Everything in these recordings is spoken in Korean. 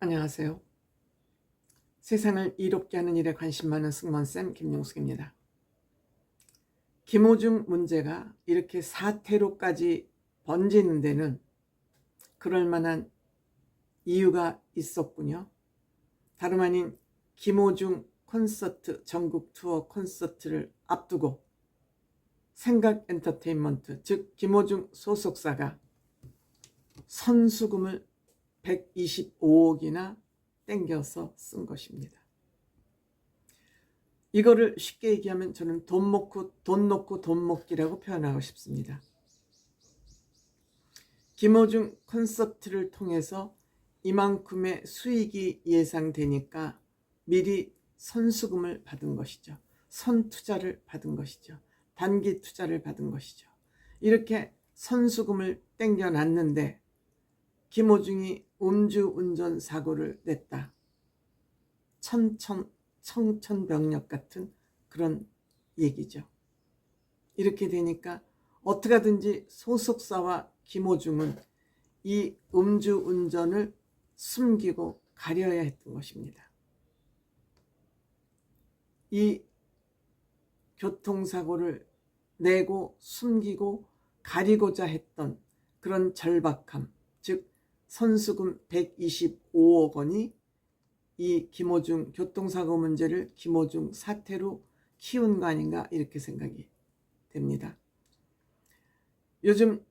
안녕하세요. 세상을 이롭게 하는 일에 관심 많은 승무원쌤 김용숙입니다. 김호중 문제가 이렇게 사태로까지 번지는 데는 그럴 만한 이유가 있었군요. 다름 아닌 김호중 콘서트, 전국 투어 콘서트를 앞두고 생각 엔터테인먼트, 즉 김호중 소속사가 선수금을 125억이나 땡겨서 쓴 것입니다. 이거를 쉽게 얘기하면 저는 돈 놓고 돈 먹기라고 표현하고 싶습니다. 김호중 콘서트를 통해서 이만큼의 수익이 예상되니까 미리 선수금을 받은 것이죠. 선투자를 받은 것이죠. 단기 투자를 받은 것이죠. 이렇게 선수금을 땡겨놨는데 김호중이 음주운전 사고를 냈다. 청천벽력 같은 그런 얘기죠. 이렇게 되니까 어떻게 하든지 소속사와 김호중은 이 음주운전을 숨기고 가려야 했던 것입니다. 이 교통사고를 내고 숨기고 가리고자 했던 그런 절박함, 즉 선수금 125억 원이 이 김호중 교통사고 문제를 김호중 사태로 키운 거 아닌가 이렇게 생각이 됩니다. 요즘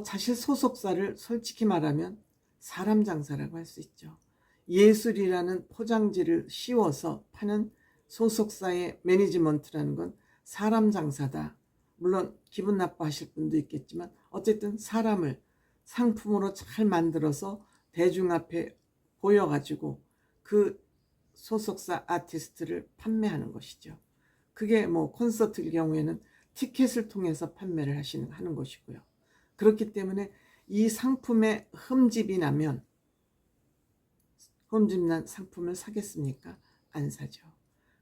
사실 소속사를 솔직히 말하면 사람 장사라고 할 수 있죠. 예술이라는 포장지를 씌워서 파는 소속사의 매니지먼트라는 건 사람 장사다. 물론 기분 나빠하실 분도 있겠지만 어쨌든 사람을 상품으로 잘 만들어서 대중 앞에 보여가지고 그 소속사 아티스트를 판매하는 것이죠. 그게 콘서트일 경우에는 티켓을 통해서 판매를 하는 것이고요. 그렇기 때문에 이 상품에 흠집이 나면 흠집난 상품을 사겠습니까? 안 사죠.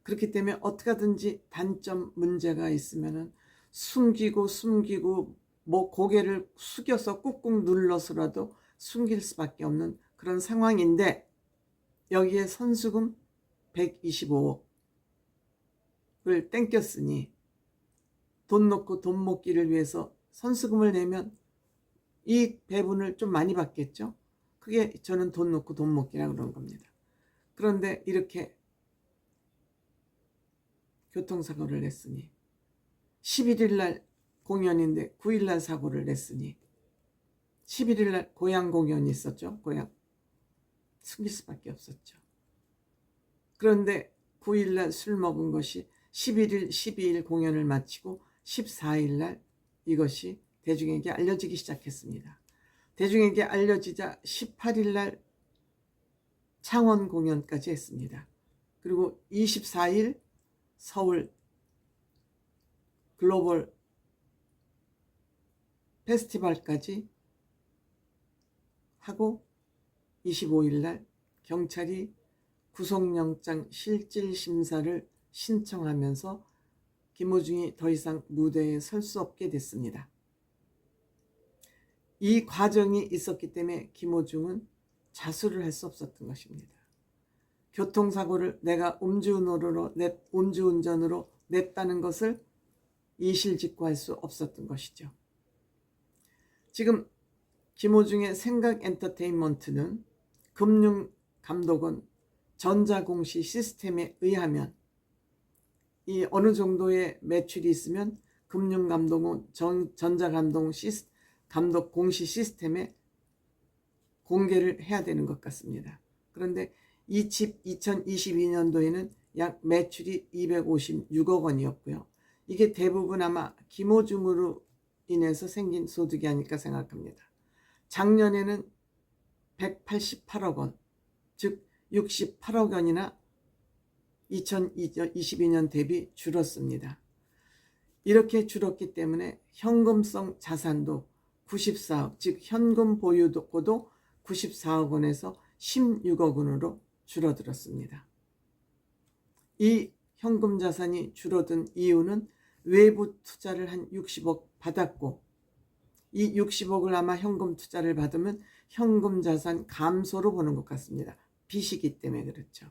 그렇기 때문에 어떻게 하든지 단점 문제가 있으면은 숨기고 고개를 숙여서 꾹꾹 눌러서라도 숨길 수밖에 없는 그런 상황인데 여기에 선수금 125억을 땡겼으니 돈 놓고 돈 먹기를 위해서 선수금을 내면 이 배분을 좀 많이 받겠죠. 그게 저는 돈 놓고 돈 먹기라고 그런 겁니다. 그런데 이렇게 교통사고를 냈으니 11일 날 공연인데 9일 날 사고를 냈으니 11일 날 고향 공연이 있었죠. 고향 숨길 수밖에 없었죠. 그런데 9일 날 술 먹은 것이 11일, 12일 공연을 마치고 14일 날 이것이 대중에게 알려지기 시작했습니다. 대중에게 알려지자 18일 날 창원 공연까지 했습니다. 그리고 24일 서울 글로벌 페스티벌까지 하고 25일 날 경찰이 구속영장 실질심사를 신청하면서 김호중이 더 이상 무대에 설 수 없게 됐습니다. 이 과정이 있었기 때문에 김호중은 자수를 할 수 없었던 것입니다. 교통사고를 내가 음주운전으로 냈다는 것을 이실직고할 수 없었던 것이죠. 지금 김호중의 생각 엔터테인먼트는 금융감독원 전자공시 시스템에 의하면 이 어느 정도의 매출이 있으면 금융감독원 전자감독 공시 시스템에 공개를 해야 되는 것 같습니다. 그런데 2022년도에는 약 매출이 256억 원이었고요. 이게 대부분 아마 김호중으로 인해서 생긴 소득이 아닐까 생각합니다. 작년에는 188억 원, 즉 68억 원이나 2022년 대비 줄었습니다. 이렇게 줄었기 때문에 현금성 자산도 94억, 즉 현금 보유고도 94억 원에서 16억 원으로 줄어들었습니다. 이 현금 자산이 줄어든 이유는 외부 투자를 한 60억 받았고 이 60억을 아마 현금 투자를 받으면 현금 자산 감소로 보는 것 같습니다. 빚이기 때문에 그렇죠.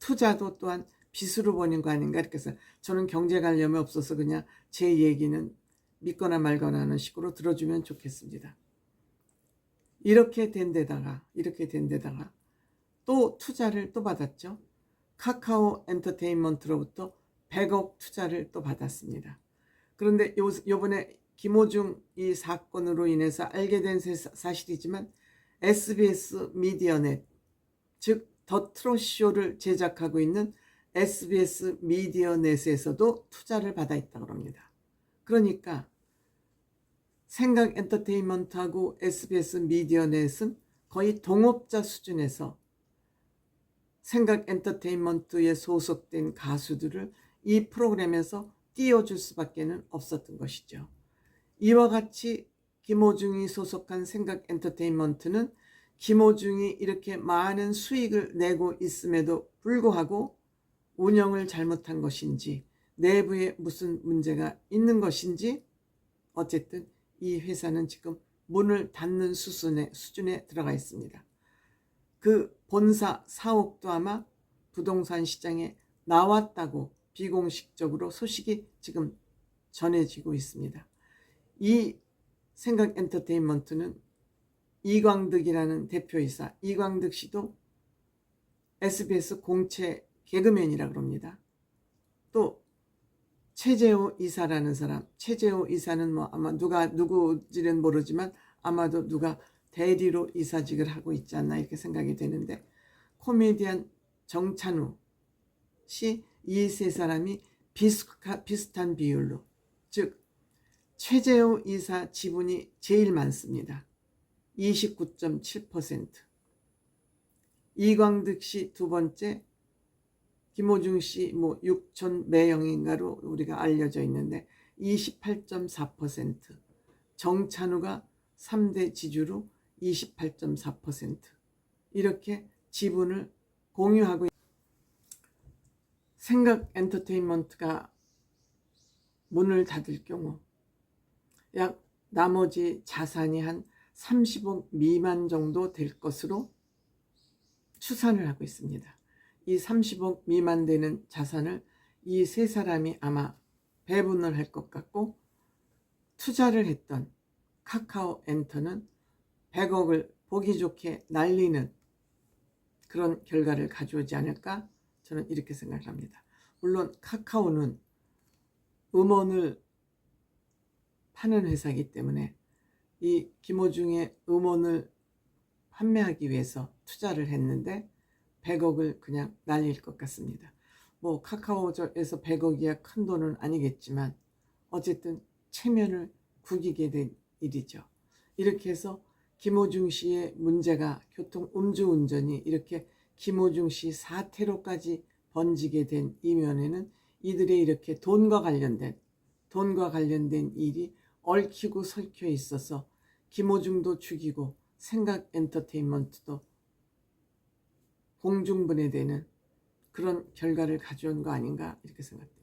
투자도 또한 빚으로 버는 거 아닌가 이렇게 해서 저는 경제 관념이 없어서 그냥 제 얘기는 믿거나 말거나 하는 식으로 들어주면 좋겠습니다. 이렇게 된 데다가 또 투자를 또 받았죠. 카카오 엔터테인먼트로부터 100억 투자를 또 받았습니다. 그런데 요번에 김호중 이 사건으로 인해서 알게 된 사실이지만 SBS 미디어넷, 즉 더 트롯쇼를 제작하고 있는 SBS 미디어넷에서도 투자를 받아 있다고 합니다. 그러니까 생각 엔터테인먼트하고 SBS 미디어넷은 거의 동업자 수준에서 생각 엔터테인먼트에 소속된 가수들을 이 프로그램에서 띄워줄 수밖에 없었던 것이죠. 이와 같이 김호중이 소속한 생각 엔터테인먼트는 김호중이 이렇게 많은 수익을 내고 있음에도 불구하고 운영을 잘못한 것인지 내부에 무슨 문제가 있는 것인지 어쨌든 이 회사는 지금 문을 닫는 수준에 들어가 있습니다. 그 본사 사옥도 아마 부동산 시장에 나왔다고 비공식적으로 소식이 지금 전해지고 있습니다. 이 생각 엔터테인먼트는 이광득이라는 대표이사, 이광득 씨도 SBS 공채 개그맨이라고 합니다. 또 최재호 이사라는 사람, 최재호 이사는 뭐 아마 누구지는 모르지만 아마도 누가 대리로 이사직을 하고 있지 않나 이렇게 생각이 되는데, 코미디언 정찬우 씨, 이 세 사람이 비슷한 비율로, 즉 최재호 이사 지분이 제일 많습니다. 29.7%, 이광득 씨 두 번째, 김호중 씨 뭐 6천 매형인가로 우리가 알려져 있는데 28.4%, 정찬우가 3대 지주로 28.4%, 이렇게 지분을 공유하고 생각 엔터테인먼트가 문을 닫을 경우 약 나머지 자산이 한 30억 미만 정도 될 것으로 추산을 하고 있습니다. 이 30억 미만 되는 자산을 이 세 사람이 아마 배분을 할 것 같고, 투자를 했던 카카오 엔터는 100억을 보기 좋게 날리는 그런 결과를 가져오지 않을까, 저는 이렇게 생각을 합니다. 물론 카카오는 음원을 파는 회사이기 때문에 이 김호중의 음원을 판매하기 위해서 투자를 했는데 100억을 그냥 날릴 것 같습니다. 뭐 카카오에서 100억이야 큰 돈은 아니겠지만 어쨌든 체면을 구기게 된 일이죠. 이렇게 해서 김호중 씨의 문제가 음주운전이 이렇게 김호중 씨 사태로까지 번지게 된 이면에는 이들의 이렇게 돈과 관련된 일이 얽히고 설켜 있어서 김호중도 죽이고 생각 엔터테인먼트도 공중분해되는 그런 결과를 가져온 거 아닌가 이렇게 생각합니다.